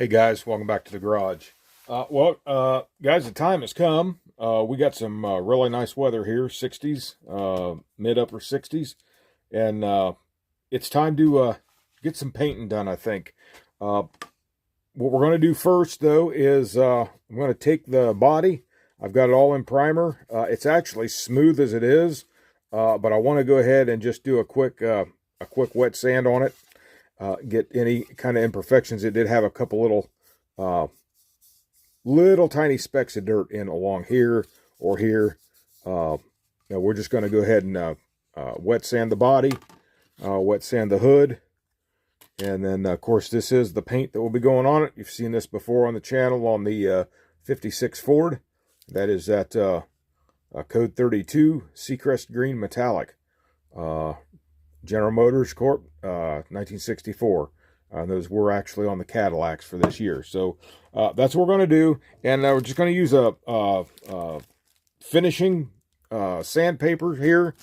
Hey guys, welcome back to the garage. Guys, the time has come. We got some really nice weather here, 60s, mid upper 60s, and it's time to get some painting done, I think. What we're going to do first, though, is I'm going to take the body. I've got it all in primer. It's actually smooth as it is, but I want to go ahead and just do a quick wet sand on it. Get any kind of imperfections. It did have a couple little tiny specks of dirt in along here or here. Now we're just going to go ahead and wet sand the body, wet sand the hood, and then of course this is the paint that will be going on it. You've seen this before on the channel on the 56 Ford. That is that code 32 Seacrest Green Metallic. General Motors Corp, 1964. Those were actually on the Cadillacs for this year. So that's what we're going to do. And we're just going to use a finishing sandpaper here.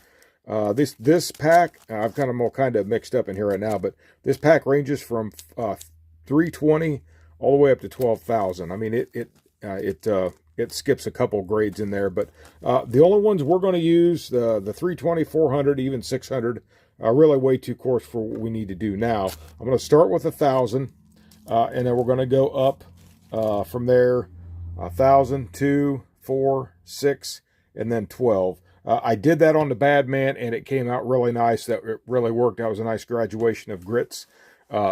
This pack, I've got them all kind of mixed up in here right now, but this pack ranges from 320 all the way up to 12,000. I mean, it skips a couple grades in there, but the only ones we're going to use, the 320, 400, even 600, really way too coarse for what we need to do now. I'm going to start with 1,000, and then we're going to go up from there, 1,000, 2, 4, 6, and then 12. I did that on the Badman, and it came out really nice. That it really worked. That was a nice graduation of grits.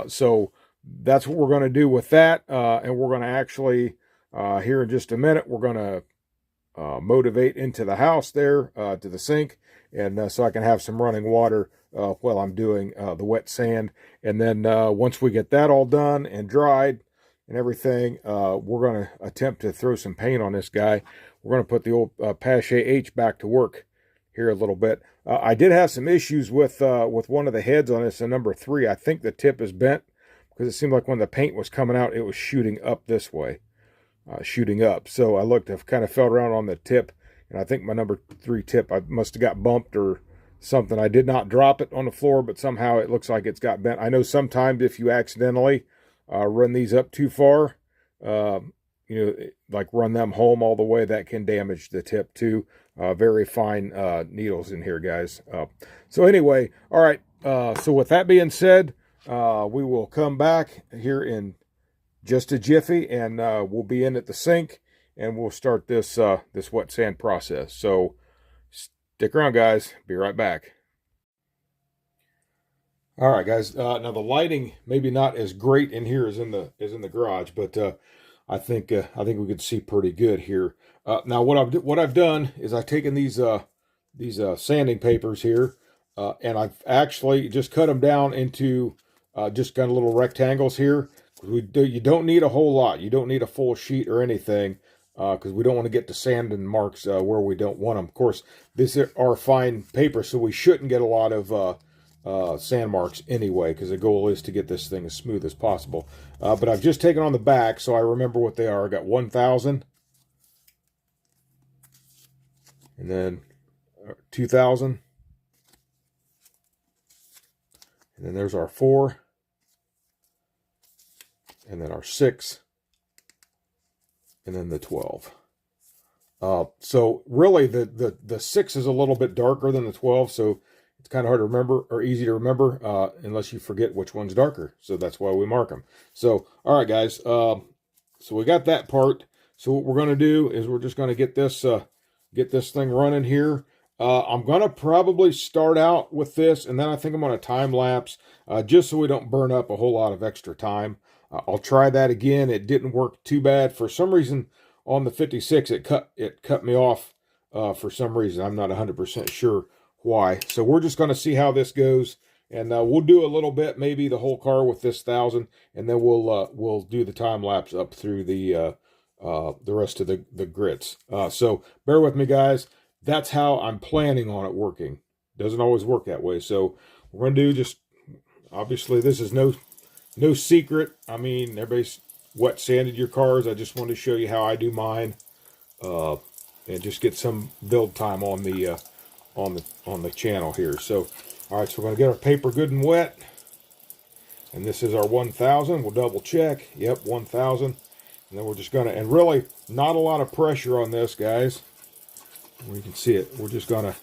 So that's what we're going to do with that, and we're going to actually, here in just a minute, we're going to motivate into the house there, to the sink, and so I can have some running water while I'm doing the wet sand. And then once we get that all done and dried and everything, we're going to attempt to throw some paint on this guy. We're going to put the old Pache H back to work here a little bit. I did have some issues with one of the heads on this, number 3. I think the tip is bent because it seemed like when the paint was coming out, it was shooting up this way. Shooting up. So I looked, I've kind of felt around on the tip, and I think my number 3 tip, I must have got bumped or something. I did not drop it on the floor, but somehow it looks like it's got bent. I know sometimes if you accidentally run these up too far, like run them home all the way, that can damage the tip too. Very fine needles in here, guys. So anyway, all right. So with that being said, we will come back here in just a jiffy, and we'll be in at the sink, and we'll start this this wet sand process. So stick around, guys. Be right back. All right, guys. Now the lighting maybe not as great in here as in the garage, but I think we could see pretty good here. Now what I've done is I've taken these sanding papers here, and I've actually just cut them down into just kind of little rectangles here. You don't need a whole lot. You don't need a full sheet or anything, because we don't want to get to sanding marks where we don't want them. Of course, these are fine paper, so we shouldn't get a lot of sand marks anyway, because the goal is to get this thing as smooth as possible. But I've just taken on the back, so I remember what they are. I got 1,000, and then 2,000, and then there's our 4. And then our 6, and then the 12. So really the 6 is a little bit darker than the 12, so it's kind of hard to remember, or easy to remember, unless you forget which one's darker. So that's why we mark them. So, all right, guys. So we got that part. So what we're going to do is we're just going to get this thing running here. I'm going to probably start out with this, and then I think I'm going to time lapse, just so we don't burn up a whole lot of extra time. I'll try that again. It didn't work too bad. For some reason on the 56, it cut me off for some reason. I'm not 100% sure why. So we're just going to see how this goes, and we'll do a little bit, maybe the whole car with this 1,000, and then we'll do the time lapse up through the rest of the grits. So bear with me, guys. That's how I'm planning on it working. Doesn't always work that way. So we're going to do just, obviously this is no secret. I mean, everybody's wet sanded your cars. I just wanted to show you how I do mine, and just get some build time on the channel here. So, all right, so we're gonna get our paper good and wet. And this is our 1000. We'll double check. Yep, 1000. And then we're just gonna, and really not a lot of pressure on this, guys. You can see it. We're just gonna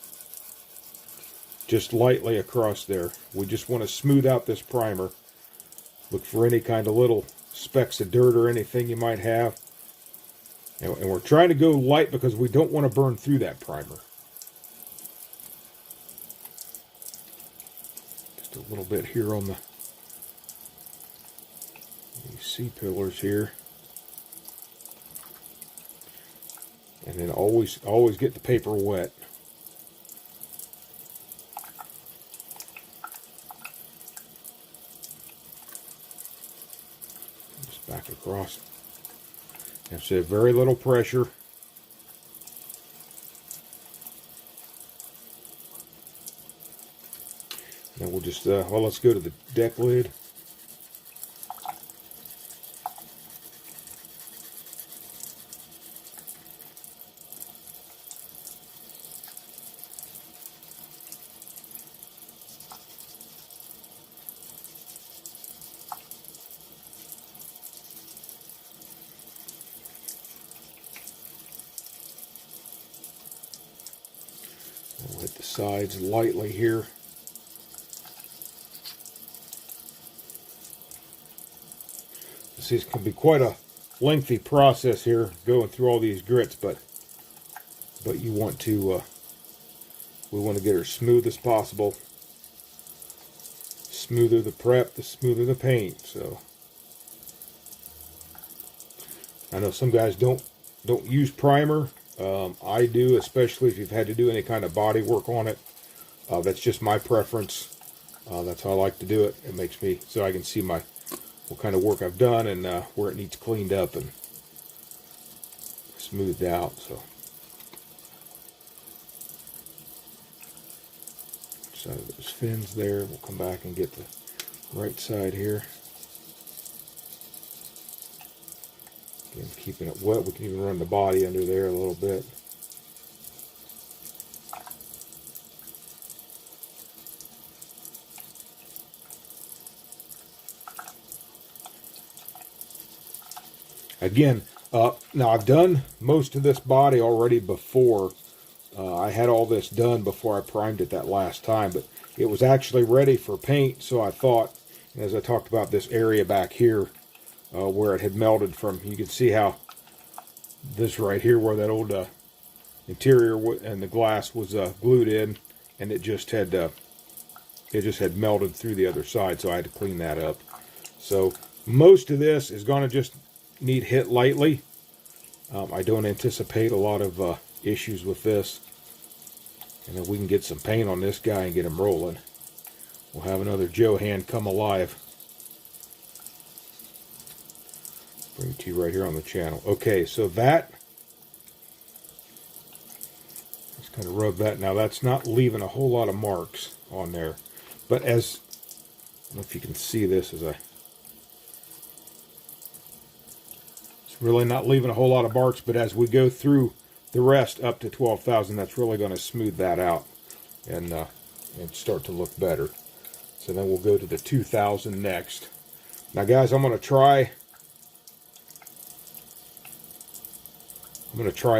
just lightly across there. We just want to smooth out this primer. Look for any kind of little specks of dirt or anything you might have. And we're trying to go light because we don't want to burn through that primer. Just a little bit here on the C-pillars here. And then always get the paper wet. Just back across. And so very little pressure. Then we'll just, well, let's go to the deck lid. We'll hit the sides lightly here. See, it can be quite a lengthy process here, going through all these grits, but you want to, we want to get her as smooth as possible. Smoother the prep, the smoother the paint. So I know some guys don't use primer. I do, especially if you've had to do any kind of body work on it. That's just my preference. That's how I like to do it. It makes me so I can see what kind of work I've done and where it needs cleaned up and smoothed out. So side of those fins there. We'll come back and get the right side here. Again, keeping it wet. We can even run the body under there a little bit. Again, now I've done most of this body already before. I had all this done before I primed it that last time, but it was actually ready for paint, so I thought, as I talked about this area back here, where it had melted from, you can see how this right here, where that old interior and the glass was glued in, and it just had melted through the other side, so I had to clean that up. So most of this is going to just need hit lightly. I don't anticipate a lot of issues with this. And if we can get some paint on this guy and get him rolling, we'll have another Johan come alive. Bring it to you right here on the channel. Okay, so that, let's kind of rub that. Now that's not leaving a whole lot of marks on there, but as, I don't know if you can see this as it's really not leaving a whole lot of marks, but as we go through the rest up to 12,000, that's really going to smooth that out and start to look better. So then we'll go to the 2,000 next. Now guys, I'm going to try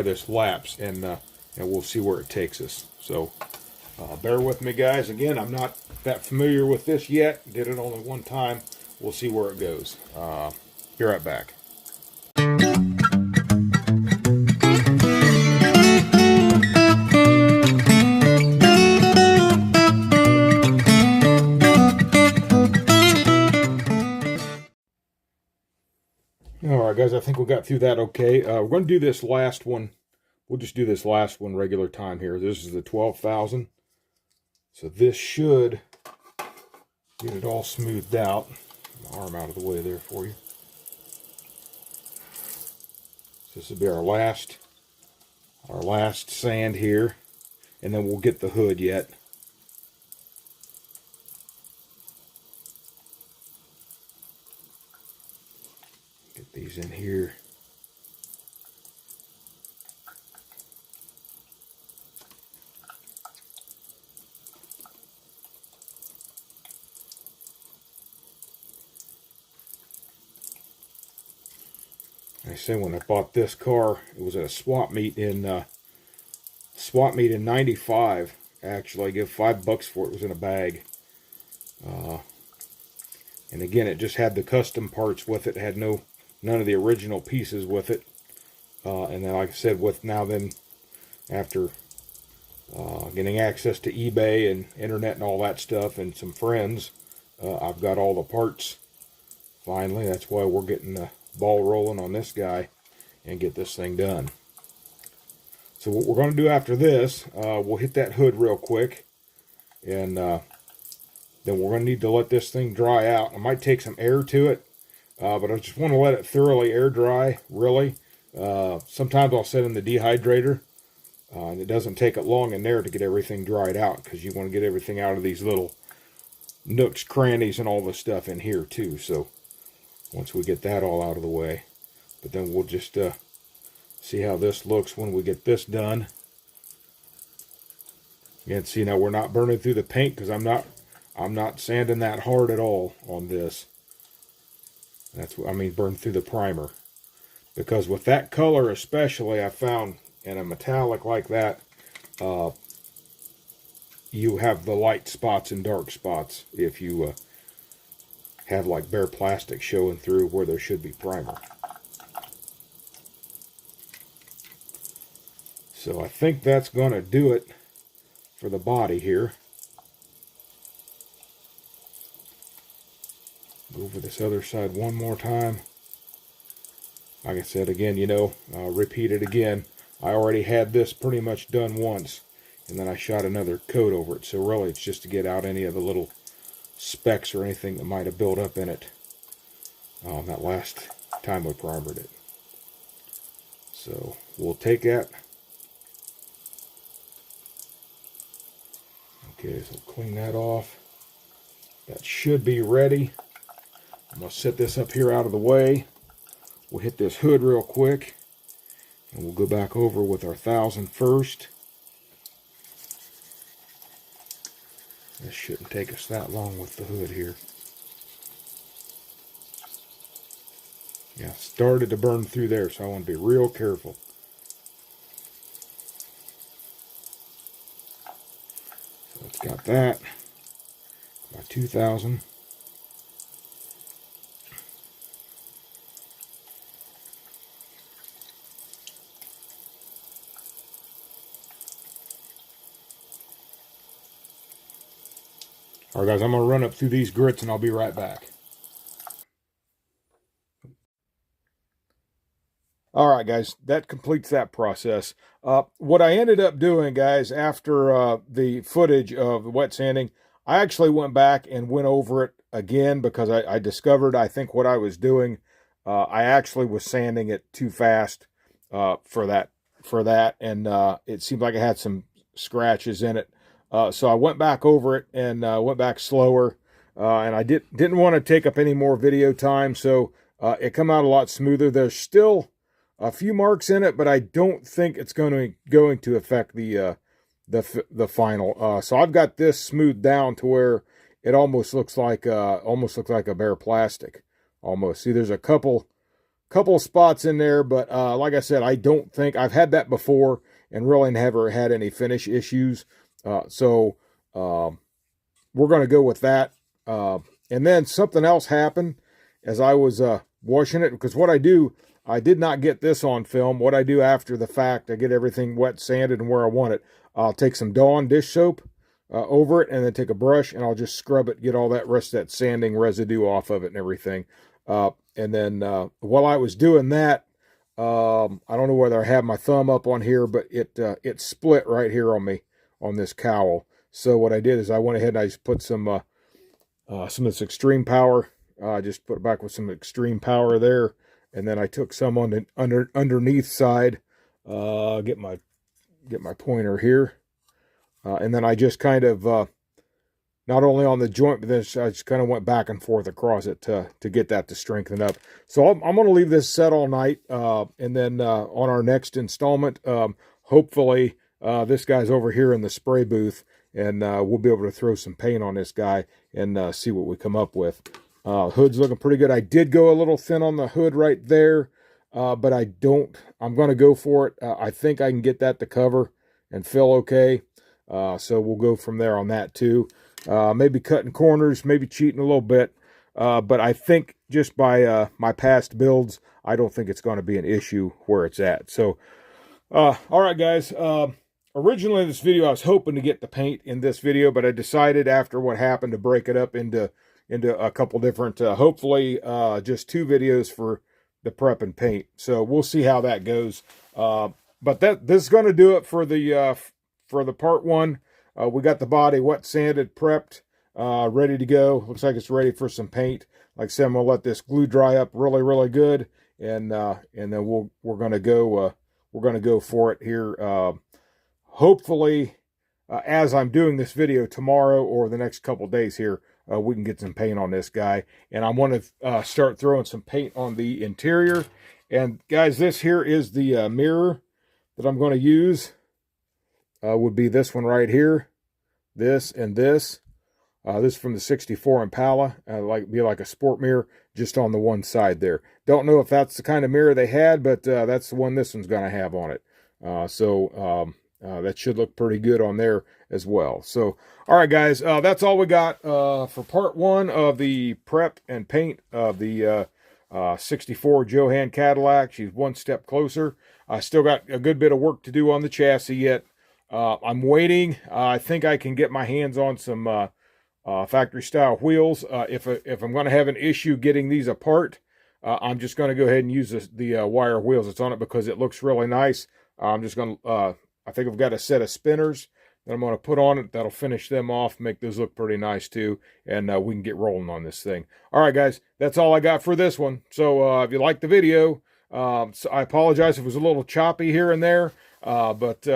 this lapse, and we'll see where it takes us. So bear with me, guys. Again, I'm not that familiar with this yet. Did it only one time. We'll see where it goes. Be right back. Alright guys, I think we got through that okay. We're going to do this last one. We'll just do this last one regular time here. This is the 12,000. So this should get it all smoothed out. My arm out of the way there for you. So this will be our last sand here. And then we'll get the hood yet. Get these in here. I say when I bought this car, it was at a swap meet in '95. Actually, I gave $5 for it. It was in a bag. And again, it just had the custom parts with it. It had none of the original pieces with it. And then, like I said, after getting access to eBay and internet and all that stuff and some friends, I've got all the parts finally. That's why we're getting the ball rolling on this guy and get this thing done. So what we're going to do after this, we'll hit that hood real quick, and then we're going to need to let this thing dry out. I might take some air to it, but I just want to let it thoroughly air dry, really. Sometimes I'll set in the dehydrator, and it doesn't take it long in there to get everything dried out, because you want to get everything out of these little nooks, crannies, and all the stuff in here too. So once we get that all out of the way, but then we'll just see how this looks when we get this done. And see, now we're not burning through the paint, because I'm not sanding that hard at all on this. That's what I mean, burn through the primer. Because with that color especially, I found in a metallic like that, you have the light spots and dark spots if you have like bare plastic showing through where there should be primer. So I think that's going to do it for the body here. Go over this other side one more time. Like I said, again, I'll repeat it again. I already had this pretty much done once, and then I shot another coat over it. So really, it's just to get out any of the little specks or anything that might have built up in it that last time we primered it. So we'll take that. Okay, so clean that off. That should be ready. I'm going to set this up here out of the way. We'll hit this hood real quick, and we'll go back over with our 1000 first. This shouldn't take us that long with the hood here. Yeah, it started to burn through there, so I want to be real careful. So it's got that. My 2000. Alright guys, I'm going to run up through these grits and I'll be right back. Alright guys, that completes that process. What I ended up doing, guys, after the footage of the wet sanding, I actually went back and went over it again, because I discovered, I think, what I was doing. I actually was sanding it too fast for that, and it seemed like it had some scratches in it. So I went back over it and went back slower, and I didn't want to take up any more video time, so it come out a lot smoother. There's still a few marks in it, but I don't think it's going to affect the final. So I've got this smoothed down to where it almost looks like a bare plastic. Almost. See, there's a couple spots in there, but like I said, I don't think I've had that before and really never had any finish issues. So we're going to go with that. And then something else happened as I was washing it, because what I do, I did not get this on film. What I do after the fact, I get everything wet sanded and where I want it. I'll take some Dawn dish soap over it, and then take a brush and I'll just scrub it, get all that rest of that sanding residue off of it and everything. And then while I was doing that, I don't know whether I have my thumb up on here, but it split right here on me on this cowl. So what I did is I went ahead and I just put some of this extreme power. I just put it back with some extreme power there, and then I took some on the underneath side. Get my pointer here, and then I just kind of not only on the joint, but then I just kind of went back and forth across it to get that to strengthen up. So I'm going to leave this set all night, and then on our next installment, hopefully this guy's over here in the spray booth, and we'll be able to throw some paint on this guy and see what we come up with. Hood's looking pretty good. I did go a little thin on the hood right there. but I'm going to go for it. I think I can get that to cover and fill okay. So we'll go from there on that too. Maybe cutting corners, maybe cheating a little bit. But I think just by my past builds, I don't think it's going to be an issue where it's at. So, all right, guys. Originally, in this video, I was hoping to get the paint in this video, but I decided after what happened to break it up into a couple different, hopefully just 2 videos for the prep and paint. So we'll see how that goes. But this is going to do it for the part 1. We got the body wet sanded, prepped, ready to go. Looks like it's ready for some paint. Like I said, I'm gonna let this glue dry up really, really good, and then we're gonna go for it here. Hopefully, as I'm doing this video tomorrow or the next couple days here, we can get some paint on this guy. And I want to start throwing some paint on the interior. And guys, this here is the mirror that I'm going to use. Would be this one right here, this and this. This is from the 64 Impala. Be like a sport mirror just on the one side there. Don't know if that's the kind of mirror they had, but that's the one this one's going to have on it. That should look pretty good on there as well. So, all right, guys, that's all we got for part 1 of the prep and paint of the 64 Johan Cadillac. She's one step closer. I still got a good bit of work to do on the chassis yet. I'm waiting. I think I can get my hands on some factory style wheels. If I'm going to have an issue getting these apart, I'm just going to go ahead and use the wire wheels that's on it because it looks really nice. I'm just going to, I think I've got a set of spinners that I'm going to put on it. That'll finish them off, make those look pretty nice too, and we can get rolling on this thing. All right, guys, that's all I got for this one. So if you liked the video, so I apologize if it was a little choppy here and there, but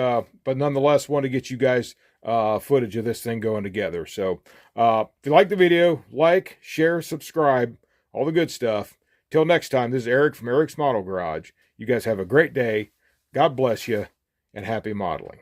nonetheless, want to get you guys footage of this thing going together. So if you like the video, like, share, subscribe, all the good stuff. Till next time, this is Eric from Eric's Model Garage. You guys have a great day. God bless you, and happy modeling.